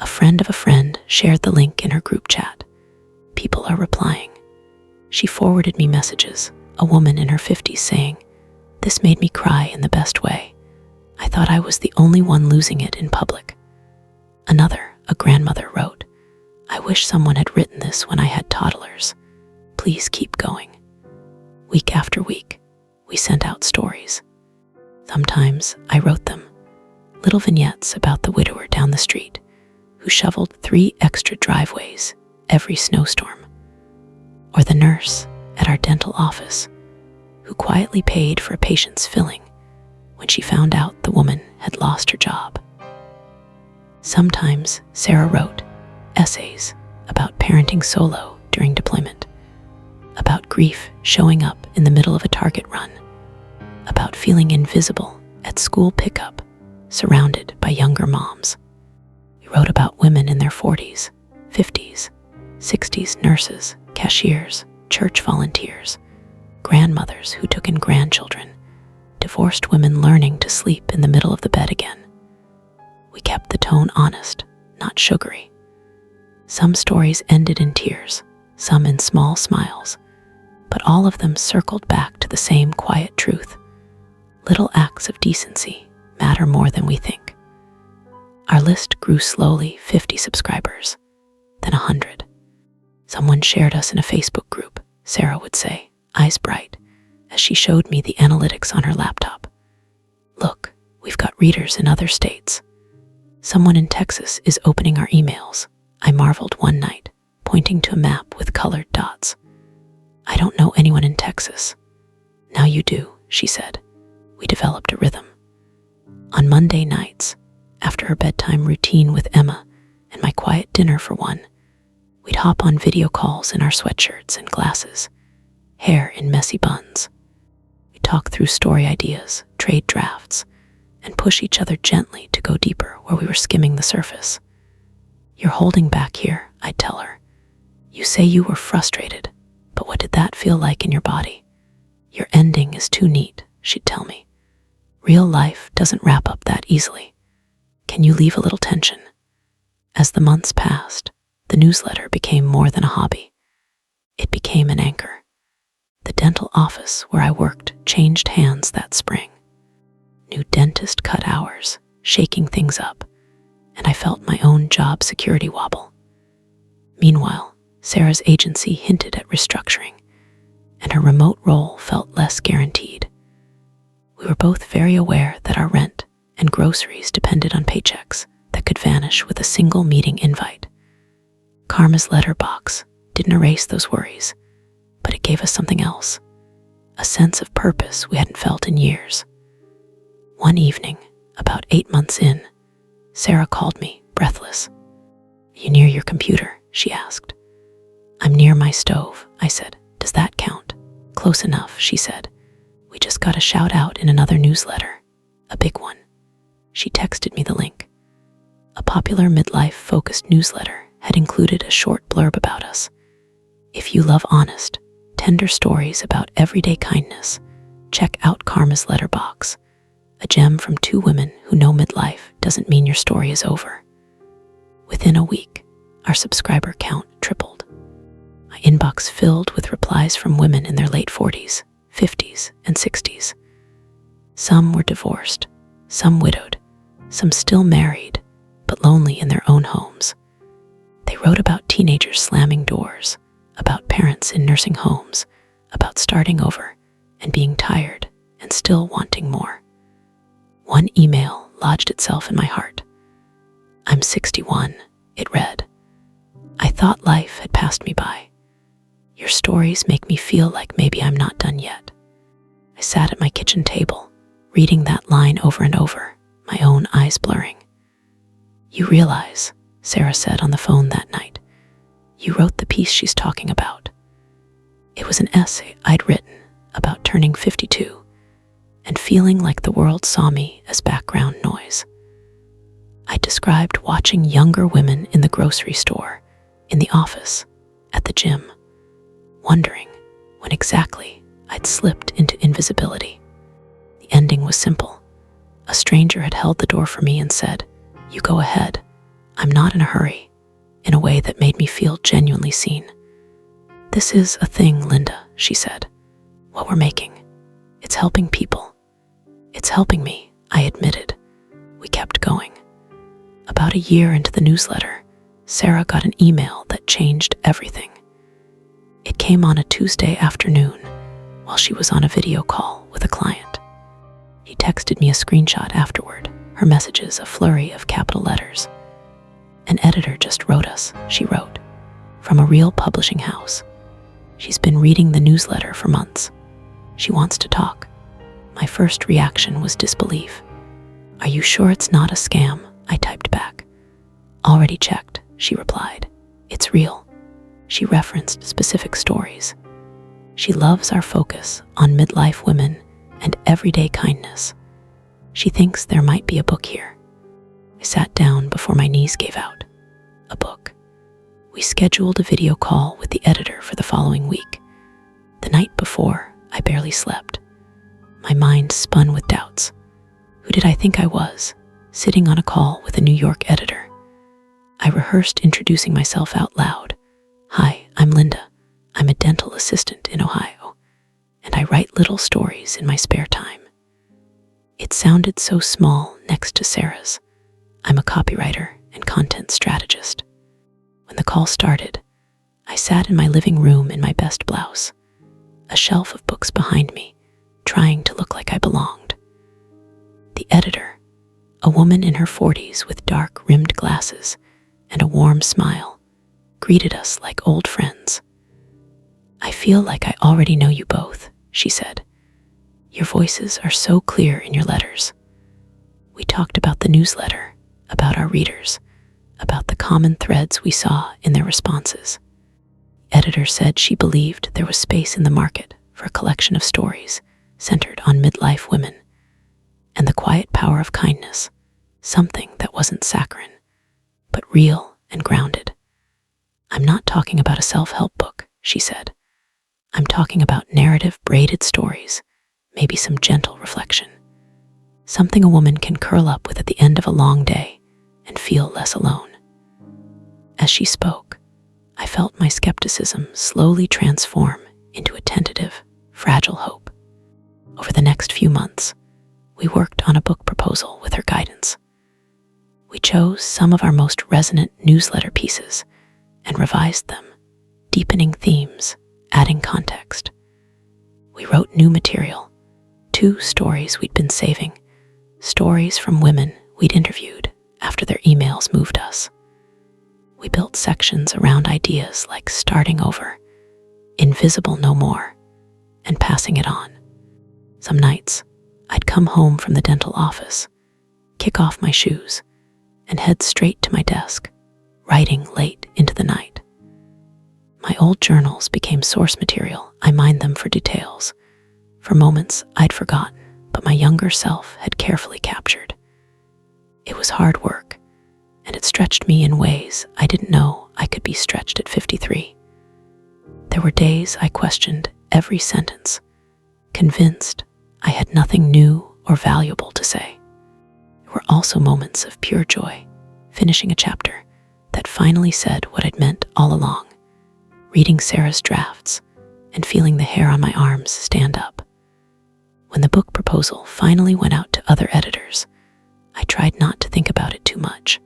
A friend of a friend shared the link in her group chat. People are replying. She forwarded me messages, a woman in her 50s saying, "This made me cry in the best way. I thought I was the only one losing it in public." Another, a grandmother, wrote, "I wish someone had written this when I had toddlers. Please keep going." Week after week, we sent out stories. Sometimes I wrote them, little vignettes about the widower down the street who shoveled 3 extra driveways every snowstorm, or the nurse at our dental office who quietly paid for a patient's filling when she found out the woman had lost her job. Sometimes Sarah wrote essays about parenting solo during deployment, about grief showing up in the middle of a Target run, about feeling invisible at school pickup, surrounded by younger moms. We wrote about women in their 40s, 50s, 60s, nurses, cashiers, church volunteers, grandmothers who took in grandchildren, divorced women learning to sleep in the middle of the bed again. We kept the tone honest, not sugary. Some stories ended in tears, some in small smiles, but all of them circled back to the same quiet truth. Little acts of decency matter more than we think. Our list grew slowly, 50 subscribers, then 100. Someone shared us in a Facebook group, Sarah would say, eyes bright, as she showed me the analytics on her laptop. "Look, we've got readers in other states. Someone in Texas is opening our emails," I marveled one night, pointing to a map with colored dots. "I don't know anyone in Texas." "Now you do," she said. We developed a rhythm. On Monday nights, after her bedtime routine with Emma and my quiet dinner for one, we'd hop on video calls in our sweatshirts and glasses, hair in messy buns. We'd talk through story ideas, trade drafts, and push each other gently to go deeper where we were skimming the surface. "You're holding back here," I'd tell her. "You say you were frustrated, but what did that feel like in your body?" "Your ending is too neat," she'd tell me. "Real life doesn't wrap up that easily. Can you leave a little tension?" As the months passed, the newsletter became more than a hobby. It became an anchor. The dental office where I worked changed hands that spring. New dentist cut hours, shaking things up, and I felt my own job security wobble. Meanwhile, Sarah's agency hinted at restructuring, and her remote role felt less guaranteed. We were both very aware that our rent and groceries depended on paychecks that could vanish with a single meeting invite. Karma's letterbox didn't erase those worries, but it gave us something else, a sense of purpose we hadn't felt in years. One evening, about 8 months in, Sarah called me, breathless. "Are you near your computer?" she asked. "I'm near my stove," I said. "Does that count?" "Close enough," she said. "We just got a shout out in another newsletter, a big one." She texted me the link. A popular midlife-focused newsletter had included a short blurb about us. "If you love honest, tender stories about everyday kindness, check out Karma's letterbox, a gem from 2 women who know midlife doesn't mean your story is over." Within a week, our subscriber count tripled. My inbox filled with replies from women in their late 40s, 50s, and 60s. Some were divorced, some widowed, some still married, but lonely in their own homes. They wrote about teenagers slamming doors, about parents in nursing homes, about starting over and being tired and still wanting more. One email lodged itself in my heart. "I'm 61, it read. "I thought life had passed me by. Your stories make me feel like maybe I'm not done yet." I sat at my kitchen table, reading that line over and over, my own eyes blurring. "You realize," Sarah said on the phone that night, "you wrote the piece she's talking about." It was an essay I'd written about turning 52 and feeling like the world saw me as background noise. I described watching younger women in the grocery store, in the office, at the gym, wondering when exactly I'd slipped into invisibility. The ending was simple. A stranger had held the door for me and said, "You go ahead. I'm not in a hurry," in a way that made me feel genuinely seen. "This is a thing, Linda," she said. "What we're making. It's helping people." "It's helping me," I admitted. We kept going. About a year into the newsletter, Sarah got an email that changed everything. It came on a Tuesday afternoon while she was on a video call with a client. She texted me a screenshot afterward, her messages a flurry of capital letters. "An editor just wrote us," she wrote, "from a real publishing house. She's been reading the newsletter for months. She wants to talk." My first reaction was disbelief. "Are you sure it's not a scam?" I typed back. "Already checked," she replied. "It's real." She referenced specific stories. She loves our focus on midlife women and everyday kindness. She thinks there might be a book here. I sat down before my knees gave out. A book. We scheduled a video call with the editor for the following week. The night before, I barely slept. My mind spun with doubts. Who did I think I was, sitting on a call with a New York editor? I rehearsed introducing myself out loud. "Hi, I'm Linda. I'm a dental assistant in Ohio, and I write little stories in my spare time." It sounded so small next to Sarah's. "I'm a copywriter and content strategist." When the call started, I sat in my living room in my best blouse, a shelf of books behind me, trying to look like I belonged. The editor, a woman in her 40s with dark-rimmed glasses and a warm smile, greeted us like old friends. "I feel like I already know you both," she said. "Your voices are so clear in your letters." We talked about the newsletter, about our readers, about the common threads we saw in their responses. The editor said she believed there was space in the market for a collection of stories centered on midlife women and the quiet power of kindness, something that wasn't saccharine, but real and grounded. "I'm not talking about a self-help book," she said. "I'm talking about narrative braided stories, maybe some gentle reflection. Something a woman can curl up with at the end of a long day and feel less alone." As she spoke, I felt my skepticism slowly transform into a tentative, fragile hope. Over the next few months, we worked on a book proposal with her guidance. We chose some of our most resonant newsletter pieces and revised them, deepening themes, adding context. We wrote new material, 2 stories we'd been saving, stories from women we'd interviewed after their emails moved us. We built sections around ideas like starting over, invisible no more, and passing it on. Some nights, I'd come home from the dental office, kick off my shoes, and head straight to my desk, writing late into the night. My old journals became source material. I mined them for details, for moments I'd forgotten, but my younger self had carefully captured. It was hard work, and it stretched me in ways I didn't know I could be stretched at 53. There were days I questioned every sentence, convinced I had nothing new or valuable to say. There were also moments of pure joy, finishing a chapter that finally said what I'd meant all along, reading Sarah's drafts and feeling the hair on my arms stand up. When the book proposal finally went out to other editors, I tried not to think about it too much.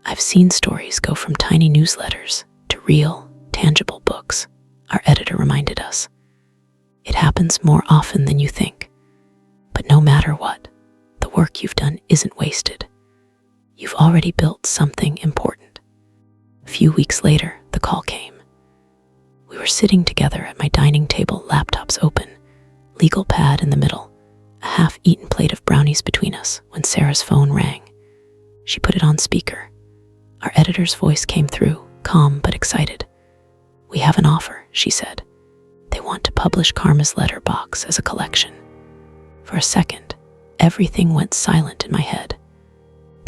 I've seen stories go from tiny newsletters to real, tangible books, our editor reminded us. It happens more often than you think. But no matter what, the work you've done isn't wasted. You've already built something important. A few weeks later, the call came. We were sitting together at my dining table, laptops open, legal pad in the middle, a half-eaten plate of brownies between us, when Sarah's phone rang. She put it on speaker. Our editor's voice came through, calm but excited. "We have an offer," she said. "They want to publish Karma's letter box as a collection." For a second, everything went silent in my head.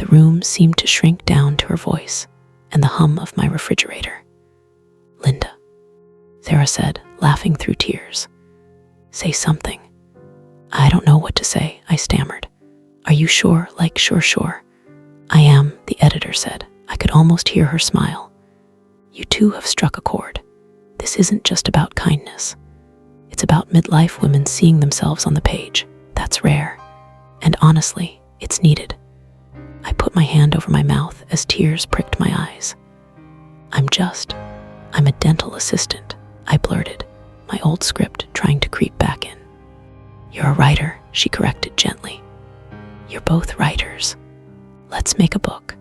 The room seemed to shrink down to her voice and the hum of my refrigerator. "Linda," Sarah said, laughing through tears. "Say something." "I don't know what to say," I stammered. "Are you sure? Like, sure. "I am," the editor said. I could almost hear her smile. "You two have struck a chord. This isn't just about kindness. It's about midlife women seeing themselves on the page. That's rare. And honestly, it's needed." I put my hand over my mouth as tears pricked my eyes. I'm a dental assistant," I blurted, my old script trying to creep back in. "You're a writer," she corrected gently. "You're both writers. Let's make a book."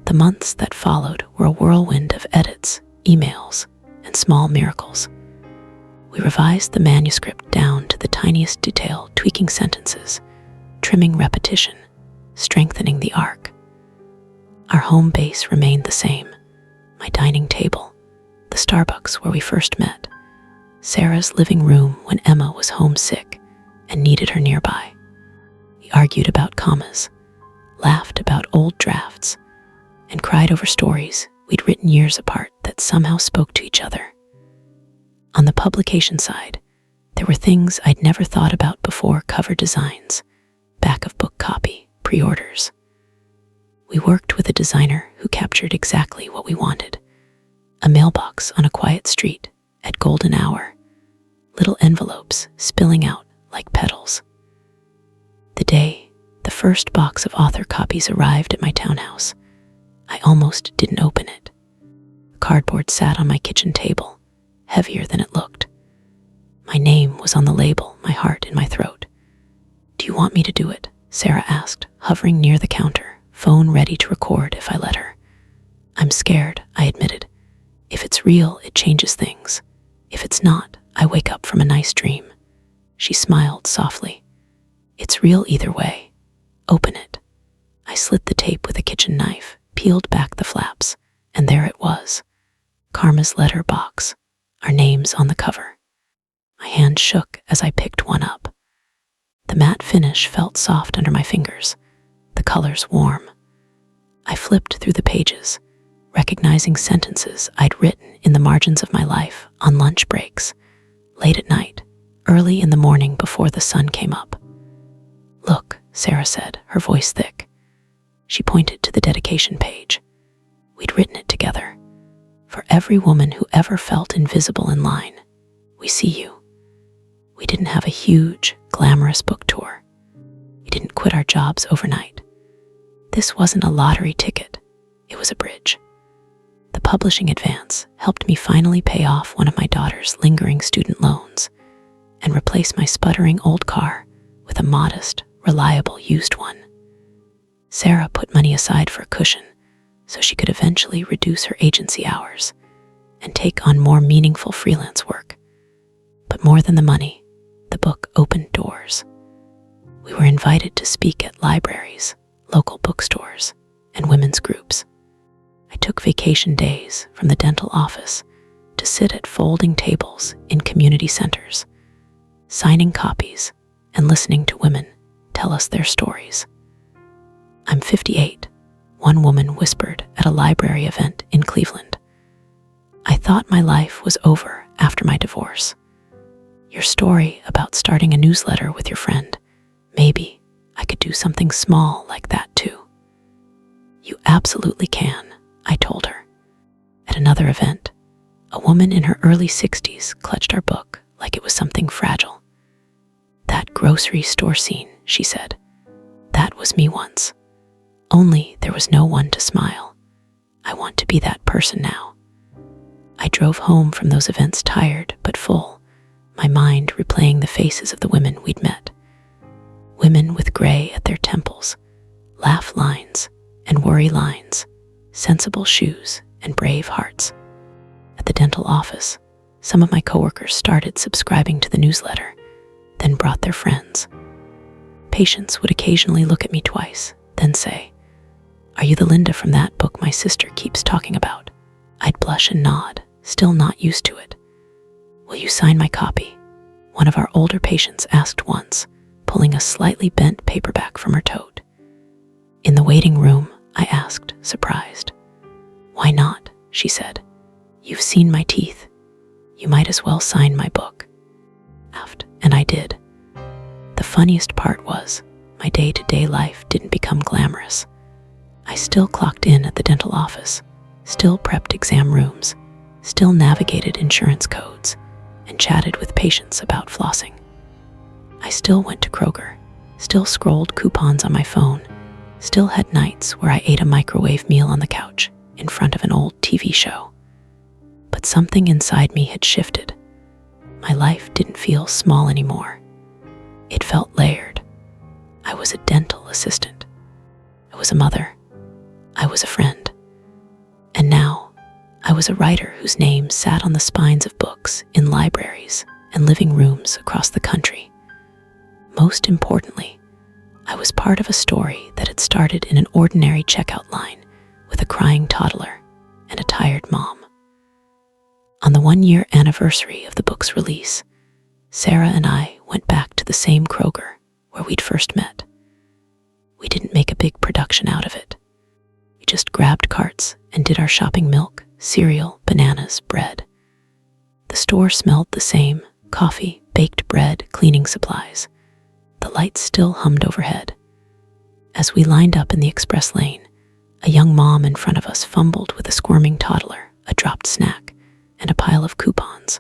The months that followed were a whirlwind of edits, emails, and small miracles. We revised the manuscript down to the tiniest detail, tweaking sentences, trimming repetition, strengthening the arc. Our home base remained the same: my dining table, the Starbucks where we first met, Sarah's living room when Emma was homesick and needed her nearby. We argued about commas, laughed about old drafts, and cried over stories we'd written years apart that somehow spoke to each other. On the publication side, there were things I'd never thought about before: cover designs, back of book copy, pre-orders. We worked with a designer who captured exactly what we wanted: a mailbox on a quiet street at golden hour, little envelopes spilling out like petals. The day the first box of author copies arrived at my townhouse, I almost didn't open it. The cardboard sat on my kitchen table, heavier than it looked. My name was on the label, my heart in my throat. "Do you want me to do it?" Sarah asked, hovering near the counter, phone ready to record if I let her. "I'm scared," I admitted. "If it's real, it changes things. If it's not, I wake up from a nice dream." She smiled softly. "It's real either way. Open it." I slit the tape with a kitchen knife, peeled back the flaps, and there it was. Karma's letter box, our names on the cover. My hand shook as I picked one up. The matte finish felt soft under my fingers, the colors warm. I flipped through the pages, recognizing sentences I'd written in the margins of my life on lunch breaks, late at night, early in the morning before the sun came up. "Look," Sarah said, her voice thick. She pointed to the dedication page. We'd written it together. "For every woman who ever felt invisible in line, we see you." We didn't have a huge, glamorous book tour. We didn't quit our jobs overnight. This wasn't a lottery ticket. It was a bridge. The publishing advance helped me finally pay off one of my daughter's lingering student loans and replace my sputtering old car with a modest, reliable used one. Sarah put money aside for a cushion so she could eventually reduce her agency hours and take on more meaningful freelance work. But more than the money, the book opened doors. We were invited to speak at libraries, local bookstores, and women's groups. I took vacation days from the dental office to sit at folding tables in community centers, signing copies and listening to women tell us their stories. "I'm 58, one woman whispered at a library event in Cleveland. "I thought my life was over after my divorce. Your story about starting a newsletter with your friend, maybe I could do something small like that too." "You absolutely can," I told her. At another event, a woman in her early 60s clutched our book like it was something fragile. "That grocery store scene," she said. "That was me once. Only there was no one to smile. I want to be that person now." I drove home from those events tired but full, my mind replaying the faces of the women we'd met. Women with gray at their temples, laugh lines and worry lines, sensible shoes and brave hearts. At the dental office, some of my coworkers started subscribing to the newsletter, then brought their friends. Patients would occasionally look at me twice, then say, "Are you the Linda from that book my sister keeps talking about?" I'd blush and nod, still not used to it. "Will you sign my copy?" one of our older patients asked once, pulling a slightly bent paperback from her tote. In the waiting room, I asked, surprised. "Why not?" she said. "You've seen my teeth. You might as well sign my book." And I did. The funniest part was, my day-to-day life didn't become glamorous. I still clocked in at the dental office, still prepped exam rooms, still navigated insurance codes, and chatted with patients about flossing. I still went to Kroger, still scrolled coupons on my phone, still had nights where I ate a microwave meal on the couch in front of an old TV show. But something inside me had shifted. My life didn't feel small anymore. It felt layered. I was a dental assistant. I was a mother. I was a friend. And now, I was a writer whose name sat on the spines of books in libraries and living rooms across the country. Most importantly, I was part of a story that had started in an ordinary checkout line with a crying toddler and a tired mom. On the 1-year anniversary of the book's release, Sarah and I went back to the same Kroger where we'd first met. We didn't make a big production out of it. We just grabbed carts and did our shopping: milk, cereal, bananas, bread. The store smelled the same: coffee, baked bread, cleaning supplies. The lights still hummed overhead. As we lined up in the express lane, a young mom in front of us fumbled with a squirming toddler, a dropped snack, and a pile of coupons.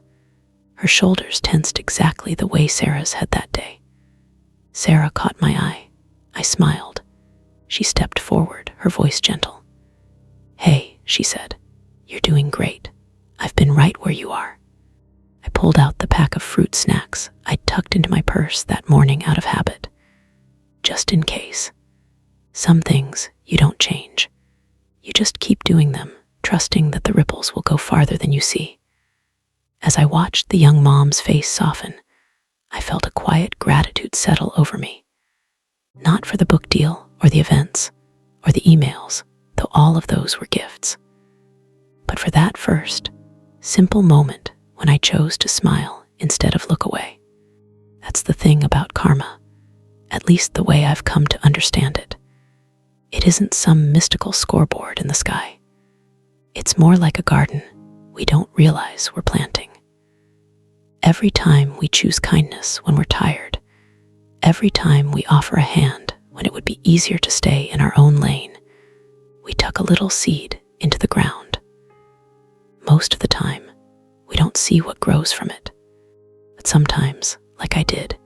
Her shoulders tensed exactly the way Sarah's had that day. Sarah caught my eye. I smiled. She stepped forward, her voice gentle. "Hey," she said, "you're doing great. I've been right where you are." I pulled out the pack of fruit snacks I'd tucked into my purse that morning out of habit. Just in case. Some things you don't change. You just keep doing them, trusting that the ripples will go farther than you see. As I watched the young mom's face soften, I felt a quiet gratitude settle over me. Not for the book deal or the events or the emails, though all of those were gifts, but for that first, simple moment when I chose to smile instead of look away. That's the thing about karma, at least the way I've come to understand it. It isn't some mystical scoreboard in the sky. It's more like a garden we don't realize we're planting. Every time we choose kindness when we're tired, every time we offer a hand when it would be easier to stay in our own lane, we tuck a little seed into the ground. Most of the time, we don't see what grows from it. But sometimes, like I did,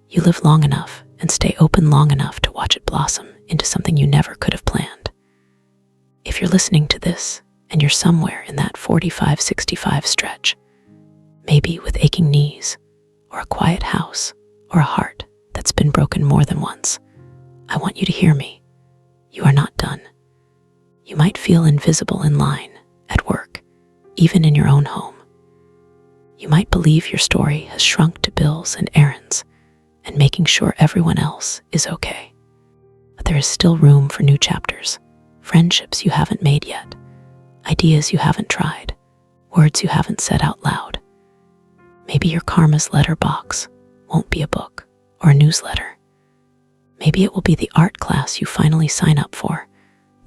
you live long enough and stay open long enough to watch it blossom into something you never could have planned. If you're listening to this and you're somewhere in that 45-65 stretch, maybe with aching knees, or a quiet house, or a heart that's been broken more than once, I want you to hear me. You are not done. You might feel invisible in line, at work, even in your own home. You might believe your story has shrunk to bills and errands, and making sure everyone else is okay. But there is still room for new chapters, friendships you haven't made yet, ideas you haven't tried, words you haven't said out loud. Maybe your karma's letterbox won't be a book or a newsletter. Maybe it will be the art class you finally sign up for,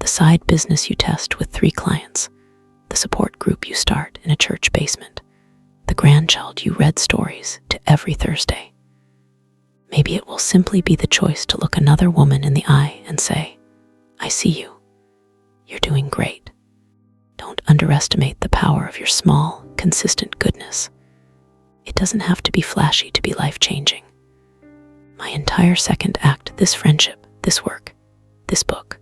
the side business you test with 3 clients, the support group you start in a church basement, the grandchild you read stories to every Thursday. Maybe it will simply be the choice to look another woman in the eye and say, "I see you. You're doing great." Don't underestimate the power of your small, consistent goodness. It doesn't have to be flashy to be life-changing. My entire second act, this friendship, this work, this book,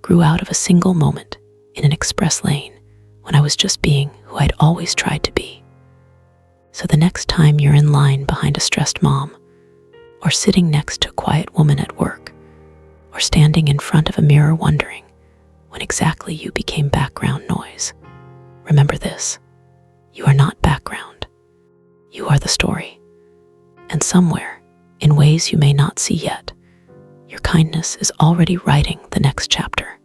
grew out of a single moment in an express lane when I was just being who I'd always tried to be. So the next time you're in line behind a stressed mom, or sitting next to a quiet woman at work, or standing in front of a mirror wondering when exactly you became background noise, remember this: you are not background. You are the story. And somewhere, in ways you may not see yet, your kindness is already writing the next chapter.